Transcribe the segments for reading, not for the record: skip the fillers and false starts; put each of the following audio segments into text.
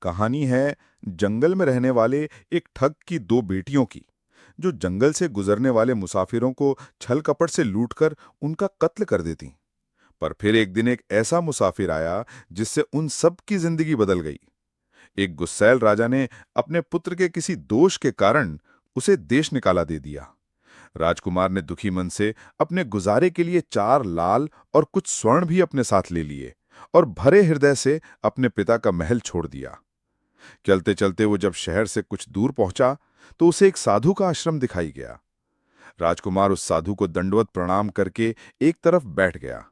कहानी है जंगल में रहने वाले एक ठग की दो बेटियों की, जो जंगल से गुजरने वाले मुसाफिरों को छल कपट से लूटकर उनका कत्ल कर देती। पर फिर एक दिन एक ऐसा मुसाफिर आया जिससे उन सब की जिंदगी बदल गई। एक गुस्सैल राजा ने अपने पुत्र के किसी दोष के कारण उसे देश निकाला दे दिया। राजकुमार ने दुखी मन से अपने गुजारे के लिए 4 लाल और कुछ स्वर्ण भी अपने साथ ले लिए और भरे हृदय से अपने पिता का महल छोड़ दिया। चलते चलते वो जब शहर से कुछ दूर पहुंचा तो उसे एक साधु का आश्रम दिखाई गया। राजकुमार उस साधु को दंडवत प्रणाम करके एक तरफ बैठ गया।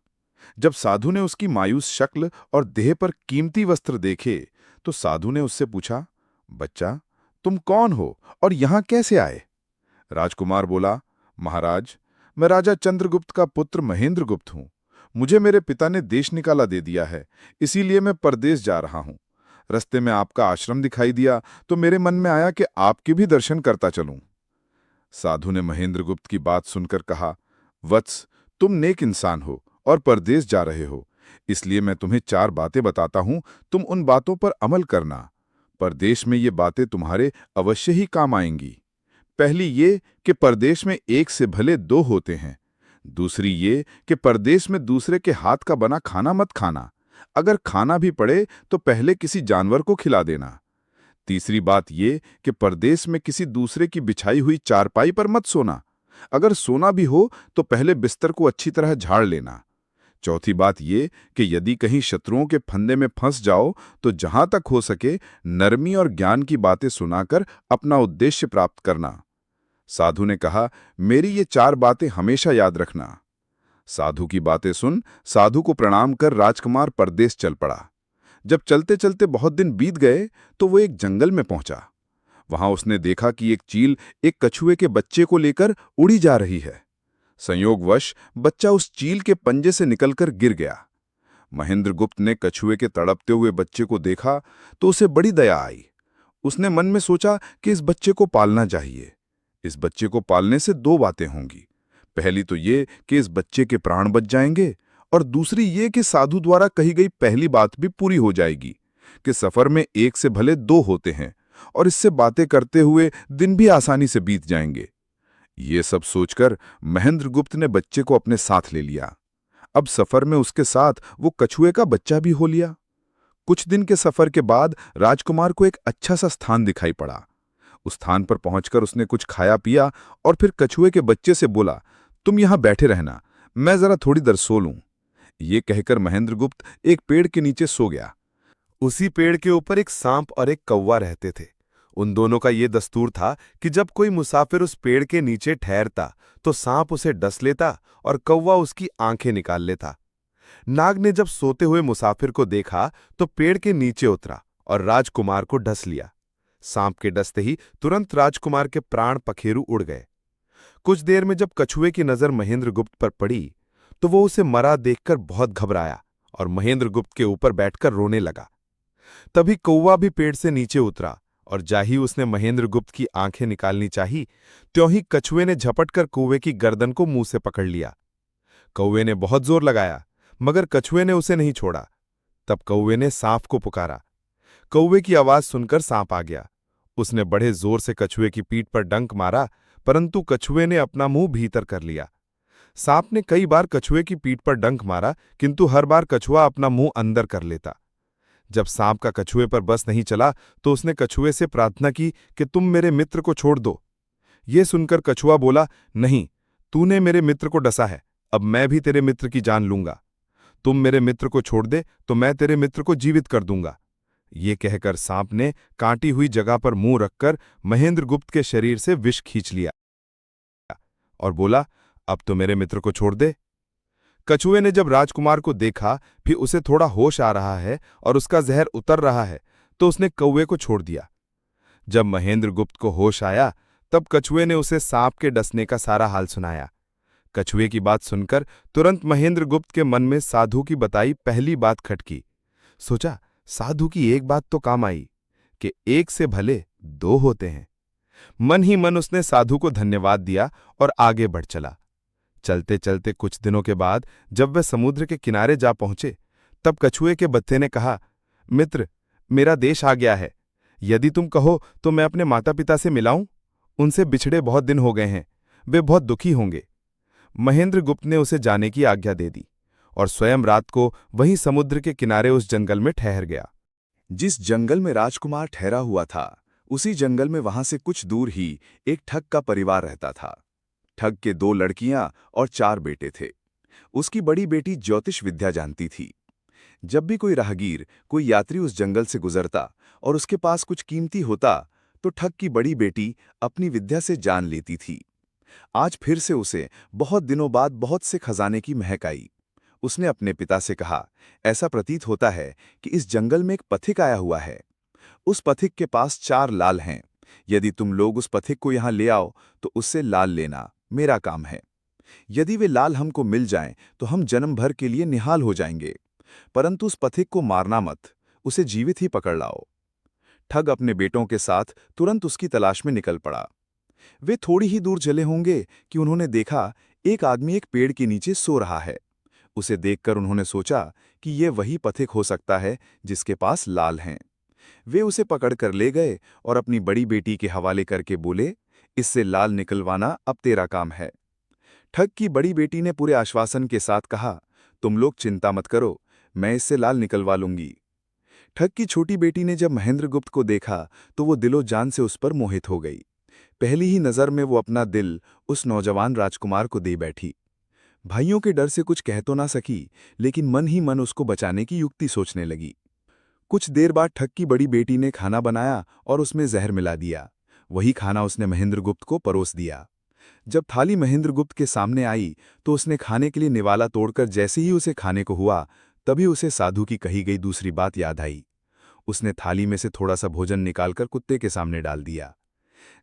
जब साधु ने उसकी मायूस शक्ल और देह पर कीमती वस्त्र देखे तो साधु ने उससे पूछा, बच्चा, तुम कौन हो और यहां कैसे आए? राजकुमार बोला, महाराज, मैं राजा चंद्रगुप्त का पुत्र महेंद्रगुप्त हूं। मुझे मेरे पिता ने देश निकाला दे दिया है, इसीलिए मैं परदेश जा रहा हूं। रास्ते में आपका आश्रम दिखाई दिया तो मेरे मन में आया कि आपके भी दर्शन करता चलूं। साधु ने महेंद्रगुप्त की बात सुनकर कहा, वत्स, तुम नेक इंसान हो और परदेश जा रहे हो, इसलिए मैं तुम्हें 4 बातें बताता हूं, तुम उन बातों पर अमल करना। परदेश में ये बातें तुम्हारे अवश्य ही काम आएंगी। पहली ये कि परदेश में एक से भले दो होते हैं। दूसरी ये कि परदेश में दूसरे के हाथ का बना खाना मत खाना। अगर खाना भी पड़े तो पहले किसी जानवर को खिला देना। तीसरी बात ये कि परदेश में किसी दूसरे की बिछाई हुई चारपाई पर मत सोना। अगर सोना भी हो तो पहले बिस्तर को अच्छी तरह झाड़ लेना। चौथी बात ये कि यदि कहीं शत्रुओं के फंदे में फंस जाओ तो जहां तक हो सके नरमी और ज्ञान की बातें सुनाकर अपना उद्देश्य प्राप्त करना। साधु ने कहा, मेरी ये 4 बातें हमेशा याद रखना। साधु की बातें सुन साधु को प्रणाम कर राजकुमार परदेश चल पड़ा। जब चलते चलते बहुत दिन बीत गए तो वो एक जंगल में पहुंचा। वहां उसने देखा कि एक चील एक कछुए के बच्चे को लेकर उड़ी जा रही है। संयोगवश बच्चा उस चील के पंजे से निकलकर गिर गया। महेंद्रगुप्त ने कछुए के तड़पते हुए बच्चे को देखा तो उसे बड़ी दया आई। उसने मन में सोचा कि इस बच्चे को पालना चाहिए। इस बच्चे को पालने से 2 बातें होंगी। पहली तो ये कि इस बच्चे के प्राण बच जाएंगे और दूसरी ये कि साधु द्वारा कही गई पहली बात भी पूरी हो जाएगी कि सफर में एक से भले दो होते हैं और इससे बातें करते हुए दिन भी आसानी से बीत जाएंगे। ये सब सोचकर महेंद्रगुप्त ने बच्चे को अपने साथ ले लिया। अब सफर में उसके साथ वो कछुए का बच्चा भी हो लिया। कुछ दिन के सफर के बाद राजकुमार को एक अच्छा सा स्थान दिखाई पड़ा। उस स्थान पर पहुंचकर उसने कुछ खाया पिया और फिर कछुए के बच्चे से बोला, तुम यहां बैठे रहना, मैं जरा थोड़ी देर सो लूं। ये कहकर महेंद्रगुप्त एक पेड़ के नीचे सो गया। उसी पेड़ के ऊपर एक सांप और एक कौवा रहते थे। उन दोनों का ये दस्तूर था कि जब कोई मुसाफिर उस पेड़ के नीचे ठहरता तो सांप उसे डस लेता और कौवा उसकी आंखें निकाल लेता। नाग ने जब सोते हुए मुसाफिर को देखा तो पेड़ के नीचे उतरा और राजकुमार को डस लिया। सांप के डसते ही तुरंत राजकुमार के प्राण पखेरु उड़ गए। कुछ देर में जब कछुए की नजर महेंद्रगुप्त पर पड़ी तो वो उसे मरा देखकर बहुत घबराया और महेंद्रगुप्त के ऊपर बैठकर रोने लगा। तभी कौवा भी पेड़ से नीचे उतरा और जाही उसने महेंद्रगुप्त की आंखें निकालनी चाही, त्यों ही कछुए ने झपटकर कौवे की गर्दन को मुंह से पकड़ लिया। कौवे ने बहुत जोर लगाया मगर कछुए ने उसे नहीं छोड़ा। तब कौवे ने सांप को पुकारा। कौवे की आवाज सुनकर सांप आ गया। उसने बड़े जोर से कछुए की पीठ पर डंक मारा, परंतु कछुए ने अपना मुंह भीतर कर लिया। सांप ने कई बार कछुए की पीठ पर डंक मारा, किंतु हर बार कछुआ अपना मुंह अंदर कर लेता। जब सांप का कछुए पर बस नहीं चला तो उसने कछुए से प्रार्थना की कि तुम मेरे मित्र को छोड़ दो। ये सुनकर कछुआ बोला, नहीं, तूने मेरे मित्र को डसा है, अब मैं भी तेरे मित्र की जान लूंगा। तुम मेरे मित्र को छोड़ दे तो मैं तेरे मित्र को जीवित कर दूंगा। ये कहकर सांप ने कांटी हुई जगह पर मुंह रखकर महेंद्रगुप्त के शरीर से विष खींच लिया और बोला, अब तो मेरे मित्र को छोड़ दे। कछुए ने जब राजकुमार को देखा फिर उसे थोड़ा होश आ रहा है और उसका जहर उतर रहा है तो उसने कौवे को छोड़ दिया। जब महेंद्रगुप्त को होश आया तब कछुए ने उसे सांप के डसने का सारा हाल सुनाया। कछुए की बात सुनकर तुरंत महेंद्रगुप्त के मन में साधु की बताई पहली बात खटकी। सोचा, साधु की एक बात तो काम आई कि एक से भले दो होते हैं। मन ही मन उसने साधु को धन्यवाद दिया और आगे बढ़ चला। चलते चलते कुछ दिनों के बाद जब वे समुद्र के किनारे जा पहुंचे तब कछुए के बच्चे ने कहा, मित्र, मेरा देश आ गया है। यदि तुम कहो तो मैं अपने माता पिता से मिलाऊं? उनसे बिछड़े बहुत दिन हो गए हैं, वे बहुत दुखी होंगे। महेंद्रगुप्त ने उसे जाने की आज्ञा दे दी और स्वयं रात को वहीं समुद्र के किनारे उस जंगल में ठहर गया। जिस जंगल में राजकुमार ठहरा हुआ था, उसी जंगल में वहां से कुछ दूर ही एक ठग का परिवार रहता था। ठग के 2 लड़कियां और 4 बेटे थे। उसकी बड़ी बेटी ज्योतिष विद्या जानती थी। जब भी कोई राहगीर, कोई यात्री उस जंगल से गुजरता और उसके पास कुछ कीमती होता, तो ठग की बड़ी बेटी अपनी विद्या से जान लेती थी। आज फिर से उसे बहुत दिनों बाद बहुत से खजाने की महक आई। उसने अपने पिता से कहा, ऐसा प्रतीत होता है कि इस जंगल में एक पथिक आया हुआ है। उस पथिक के पास 4 लाल हैं। यदि तुम लोग उस पथिक को यहाँ ले आओ तो उससे लाल लेना मेरा काम है। यदि वे लाल हमको मिल जाएं तो हम जन्म भर के लिए निहाल हो जाएंगे। परंतु उस पथिक को मारना मत, उसे जीवित ही पकड़ लाओ। ठग अपने बेटों के साथ तुरंत उसकी तलाश में निकल पड़ा। वे थोड़ी ही दूर चले होंगे कि उन्होंने देखा एक आदमी एक पेड़ के नीचे सो रहा है। उसे देखकर उन्होंने सोचा कि यह वही पथिक हो सकता है जिसके पास लाल हैं। वे उसे पकड़कर ले गए और अपनी बड़ी बेटी के हवाले करके बोले, इससे लाल निकलवाना अब तेरा काम है। ठग की बड़ी बेटी ने पूरे आश्वासन के साथ कहा, तुम लोग चिंता मत करो, मैं इससे लाल निकलवा लूंगी। ठग की छोटी बेटी ने जब महेंद्रगुप्त को देखा तो वो दिलो जान से उस पर मोहित हो गई। पहली ही नज़र में वो अपना दिल उस नौजवान राजकुमार को दे बैठी। भाइयों के डर से कुछ कह तो ना सकी, लेकिन मन ही मन उसको बचाने की युक्ति सोचने लगी। कुछ देर बाद ठग की बड़ी बेटी ने खाना बनाया और उसमें जहर मिला दिया। वही खाना उसने महेंद्रगुप्त को परोस दिया। जब थाली महेंद्रगुप्त के सामने आई तो उसने खाने के लिए निवाला तोड़कर जैसे ही उसे खाने को हुआ, तभी उसे साधु की कही गई दूसरी बात याद आई। उसने थाली में से थोड़ा सा भोजन निकालकर कुत्ते के सामने डाल दिया।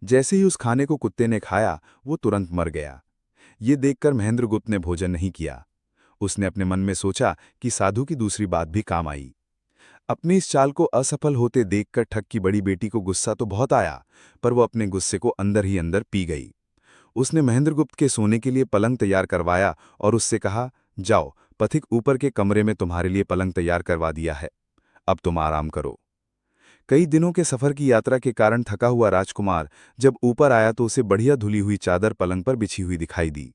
जैसे ही उस खाने को कुत्ते ने खाया, वो तुरंत मर गया। ये देखकर महेंद्रगुप्त ने भोजन नहीं किया। उसने अपने मन में सोचा कि साधु की दूसरी बात भी काम आई। अपनी इस चाल को असफल होते देखकर ठग की बड़ी बेटी को गुस्सा तो बहुत आया, पर वो अपने गुस्से को अंदर ही अंदर पी गई। उसने महेंद्रगुप्त के सोने के लिए पलंग तैयार करवाया और उससे कहा, जाओ, पथिक ऊपर के कमरे में तुम्हारे लिए पलंग तैयार करवा दिया है, अब तुम आराम करो। कई दिनों के सफर की यात्रा के कारण थका हुआ राजकुमार जब ऊपर आया तो उसे बढ़िया धुली हुई चादर पलंग पर बिछी हुई दिखाई दी।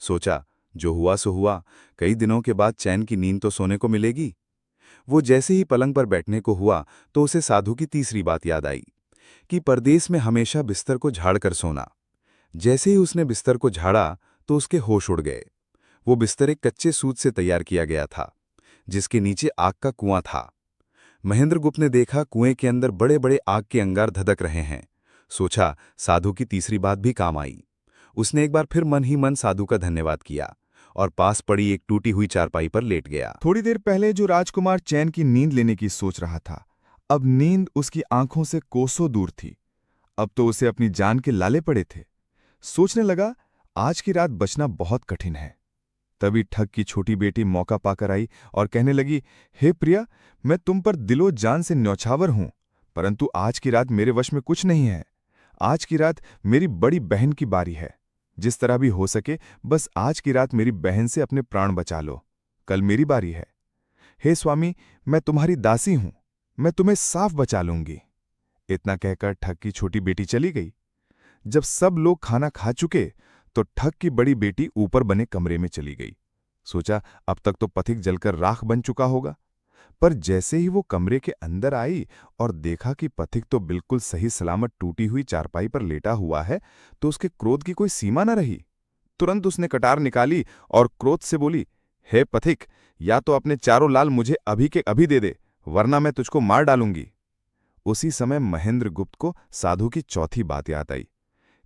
सोचा, जो हुआ सो हुआ, कई दिनों के बाद चैन की नींद तो सोने को मिलेगी। वो जैसे ही पलंग पर बैठने को हुआ तो उसे साधु की तीसरी बात याद आई कि परदेश में हमेशा बिस्तर को झाड़ कर सोना। जैसे ही उसने बिस्तर को झाड़ा तो उसके होश उड़ गए। वो बिस्तर एक कच्चे सूत से तैयार किया गया था, जिसके नीचे आग का कुआं था। महेंद्रगुप्त ने देखा कुएं के अंदर बड़े बड़े आग के अंगार धधक रहे हैं। सोचा, साधु की तीसरी बात भी काम आई। उसने एक बार फिर मन ही मन साधु का धन्यवाद किया और पास पड़ी एक टूटी हुई चारपाई पर लेट गया। थोड़ी देर पहले जो राजकुमार चैन की नींद लेने की सोच रहा था, अब नींद उसकी आंखों से कोसों दूर थी। अब तो उसे अपनी जान के लाले पड़े थे। सोचने लगा, आज की रात बचना बहुत कठिन है। तभी ठग की छोटी बेटी मौका पाकर आई और कहने लगी, हे प्रिया, मैं तुम पर दिलो जान से न्यौछावर हूं, परंतु आज की रात मेरे वश में कुछ नहीं है। आज की रात मेरी बड़ी बहन की बारी है। जिस तरह भी हो सके, बस आज की रात मेरी बहन से अपने प्राण बचा लो। कल मेरी बारी है। हे स्वामी, मैं तुम्हारी दासी हूं, मैं तुम्हें साफ बचा लूंगी। इतना कहकर ठग की छोटी बेटी चली गई। जब सब लोग खाना खा चुके तो ठग की बड़ी बेटी ऊपर बने कमरे में चली गई। सोचा, अब तक तो पथिक जलकर राख बन चुका होगा। पर जैसे ही वो कमरे के अंदर आई और देखा कि पथिक तो बिल्कुल सही सलामत टूटी हुई चारपाई पर लेटा हुआ है, तो उसके क्रोध की कोई सीमा न रही। तुरंत उसने कटार निकाली और क्रोध से बोली, हे पथिक, या तो अपने चारों लाल मुझे अभी के अभी दे दे, वरना मैं तुझको मार डालूंगी। उसी समय महेंद्रगुप्त को साधु की चौथी बात याद आई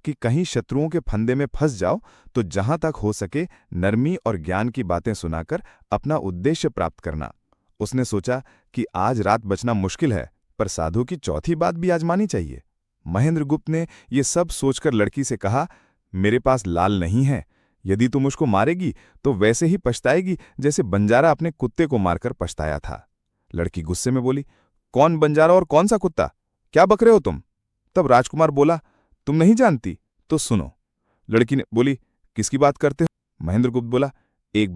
कि कहीं शत्रुओं के फंदे में फंस जाओ तो जहां तक हो सके नरमी और ज्ञान की बातें सुनाकर अपना उद्देश्य प्राप्त करना। उसने सोचा कि आज रात बचना मुश्किल है, पर साधु की चौथी बात भी आजमानी चाहिए। महेंद्रगुप्त ने ये सब सोचकर लड़की से कहा, मेरे पास लाल नहीं है। यदि तुम उसको मारेगी तो वैसे ही पछताएगी जैसे बंजारा अपने कुत्ते को मारकर पछताया था। लड़की गुस्से में बोली, कौन बंजारा और कौन सा कुत्ता? क्या बक रहे हो तुम? तब राजकुमार बोला, तुम नहीं जानती तो सुनो। लड़की ने बोली, किसकी बात करते हो? महेंद्रगुप्त बोला, एक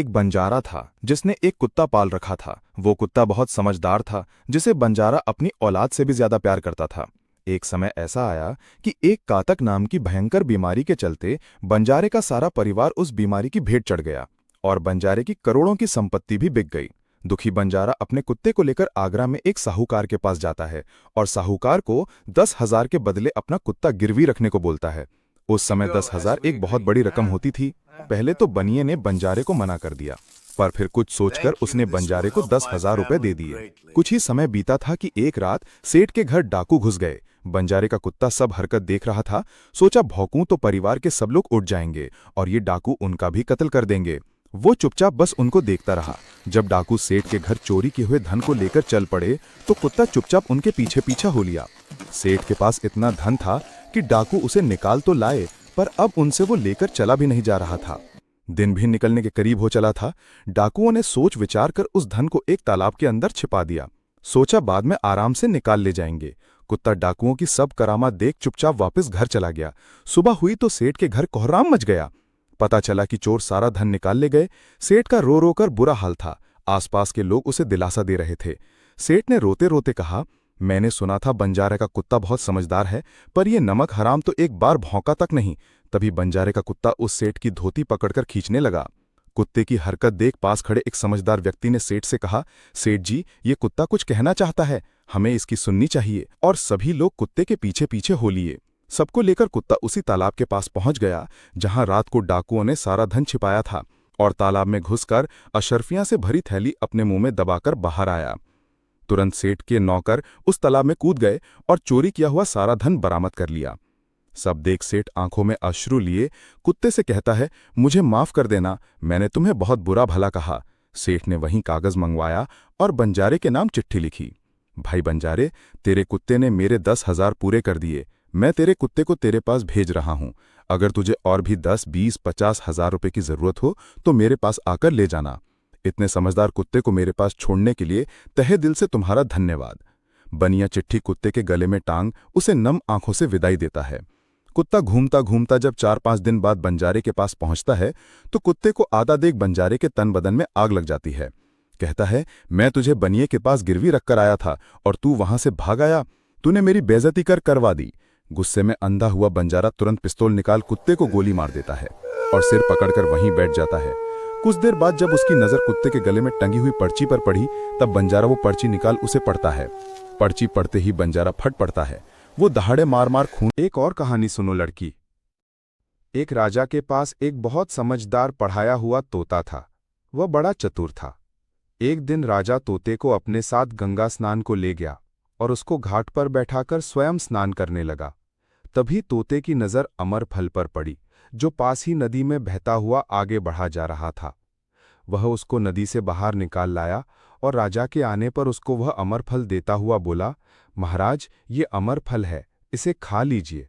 बंजारा था जिसने एक कुत्ता पाल रखा था। वो कुत्ता बहुत समझदार था, जिसे बंजारा अपनी औलाद से भी ज्यादा प्यार करता था। एक समय ऐसा आया कि एक कातक नाम की भयंकर बीमारी के चलते बंजारे का सारा परिवार उस बीमारी की भेंट चढ़ गया और बंजारे की करोड़ों की संपत्ति भी बिक गई। दुखी बंजारा अपने कुत्ते को लेकर आगरा में एक साहूकार के पास जाता है और साहूकार को 10,000 के बदले अपना कुत्ता गिरवी रखने को बोलता है। उस समय 10,000 एक बहुत बड़ी रकम होती थी। पहले तो बनिए ने बंजारे को मना कर दिया, पर फिर कुछ सोचकर उसने बंजारे को 10,000 रुपए दे दिए। कुछ ही समय बीता था कि एक रात सेठ के घर डाकू घुस गए। बंजारे का कुत्ता सब हरकत देख रहा था। सोचा भौंकूं तो परिवार के सब लोग उठ जाएंगे और ये डाकू उनका भी कत्ल कर देंगे। वो चुपचाप बस उनको देखता रहा। जब डाकू सेठ के घर चोरी किए हुए धन को लेकर चल पड़े तो कुत्ता चुपचाप उनके पीछे पीछा हो लिया। सेठ के पास इतना धन था कि डाकू उसे निकाल तो लाए, पर अब उनसे वो लेकर चला भी नहीं जा रहा था। दिन भी निकलने के करीब हो चला था। डाकुओं ने सोच विचार कर उस धन को एक तालाब के अंदर छिपा दिया। सोचा बाद में आराम से निकाल ले जाएंगे। कुत्ता डाकुओं की सब करामात देख चुपचाप वापस घर चला गया। सुबह हुई तो सेठ के घर कोहराम मच गया। पता चला कि चोर सारा धन निकाल ले गए। सेठ का रो रो कर बुरा हाल था। आसपास के लोग उसे दिलासा दे रहे थे। सेठ ने रोते रोते कहा, मैंने सुना था बंजारे का कुत्ता बहुत समझदार है, पर यह नमक हराम तो एक बार भौंका तक नहीं। तभी बंजारे का कुत्ता उस सेठ की धोती पकड़कर खींचने लगा। कुत्ते की हरकत देख पास खड़े एक समझदार व्यक्ति ने सेठ से कहा, सेठ जी, ये कुत्ता कुछ कहना चाहता है, हमें इसकी सुननी चाहिए। और सभी लोग कुत्ते के पीछे पीछे हो लिए। सबको लेकर कुत्ता उसी तालाब के पास पहुंच गया जहां रात को डाकुओं ने सारा धन छिपाया था, और तालाब में घुसकर अशर्फियां से भरी थैली अपने मुंह में दबाकर बाहर आया। तुरंत सेठ के नौकर उस तालाब में कूद गए और चोरी किया हुआ सारा धन बरामद कर लिया। सब देख सेठ आंखों में अश्रु लिए कुत्ते से कहता है, मुझे माफ कर देना, मैंने तुम्हें बहुत बुरा भला कहा। सेठ ने वहीं कागज मंगवाया और बंजारे के नाम चिट्ठी लिखी। भाई बंजारे, तेरे कुत्ते ने मेरे 10,000 पूरे कर दिए। मैं तेरे कुत्ते को तेरे पास भेज रहा हूं। अगर तुझे और भी 10, 20, 50,000 रुपए की जरूरत हो तो मेरे पास आकर ले जाना। इतने समझदार कुत्ते को मेरे पास छोड़ने के लिए तहे दिल से तुम्हारा धन्यवाद। बनिया चिट्ठी कुत्ते के गले में टांग उसे नम आंखों से विदाई देता है। कुत्ता घूमता घूमता जब 4-5 दिन बाद बंजारे के पास पहुंचता है तो कुत्ते को आधा देख बंजारे के तन बदन में आग लग जाती है। कहता है, मैं तुझे बनिए के पास गिरवी रखकर आया था और तू वहां से भाग आया। तूने मेरी बेइज्जती कर करवा दी। गुस्से में अंधा हुआ बंजारा तुरंत पिस्तौल निकाल कुत्ते को गोली मार देता है और सिर पकड़कर वहीं बैठ जाता है। कुछ देर बाद जब उसकी नजर कुत्ते के गले में टंगी हुई पर्ची पर पड़ी तब बंजारा वो पर्ची निकाल उसे पढ़ता है। पर्ची पढ़ते ही बंजारा फट पड़ता है। वो दहाड़े मार मार खून। एक और कहानी सुनो लड़की। एक राजा के पास एक बहुत समझदार पढ़ाया हुआ तोता था। वह बड़ा चतुर था। एक दिन राजा तोते को अपने साथ गंगा स्नान को ले गया और उसको घाट पर बैठाकर स्वयं स्नान करने लगा। तभी तोते की नजर अमर फल पर पड़ी, जो पास ही नदी में बहता हुआ आगे बढ़ा जा रहा था। वह उसको नदी से बाहर निकाल लाया और राजा के आने पर उसको वह अमर फल देता हुआ बोला, महाराज, ये अमर फल है, इसे खा लीजिए।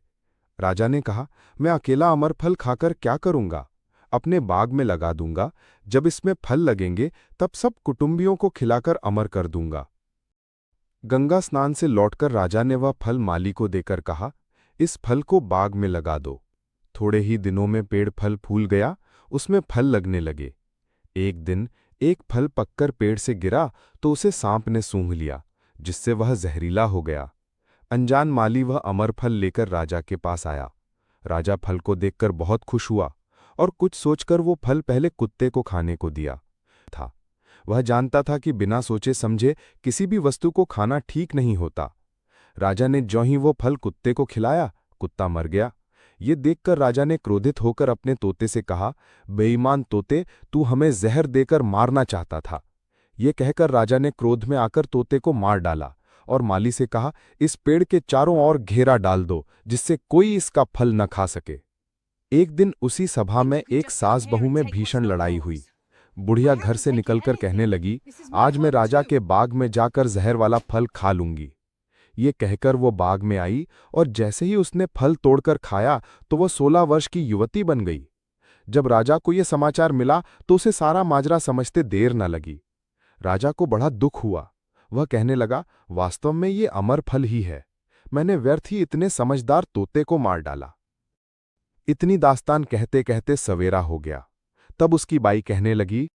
राजा ने कहा, मैं अकेला अमर फल खाकर क्या करूंगा? अपने बाग में लगा दूंगा। जब इसमें फल लगेंगे तब सब कुटुंबियों को खिलाकर अमर कर दूंगा। गंगा स्नान से लौटकर राजा ने वह फल माली को देकर कहा, इस फल को बाग में लगा दो। थोड़े ही दिनों में पेड़ फल फूल गया, उसमें फल लगने लगे। एक दिन एक फल पककर पेड़ से गिरा तो उसे सांप ने सूंघ लिया, जिससे वह जहरीला हो गया। अनजान माली वह अमर फल लेकर राजा के पास आया। राजा फल को देखकर बहुत खुश हुआ और कुछ सोचकर वो फल पहले कुत्ते को खाने को दिया था। वह जानता था कि बिना सोचे समझे किसी भी वस्तु को खाना ठीक नहीं होता। राजा ने ज्यों ही वो फल कुत्ते को खिलाया, कुत्ता मर गया। ये देखकर राजा ने क्रोधित होकर अपने तोते से कहा, बेईमान तोते, तू हमें जहर देकर मारना चाहता था। ये कहकर राजा ने क्रोध में आकर तोते को मार डाला और माली से कहा, इस पेड़ के चारों ओर घेरा डाल दो, जिससे कोई इसका फल न खा सके। एक दिन उसी सभा में एक सास बहू में भीषण लड़ाई हुई। बुढ़िया घर से निकलकर कहने लगी, आज मैं राजा के बाग में जाकर जहर वाला फल खा लूंगी। ये कहकर वो बाग में आई और जैसे ही उसने फल तोड़कर खाया तो वह 16 वर्ष की युवती बन गई। जब राजा को ये समाचार मिला तो उसे सारा माजरा समझते देर न लगी। राजा को बड़ा दुख हुआ। वह कहने लगा, वास्तव में ये अमर फल ही है। मैंने व्यर्थ ही इतने समझदार तोते को मार डाला। इतनी दास्तान कहते कहते सवेरा हो गया। तब उसकी बाई कहने लगी,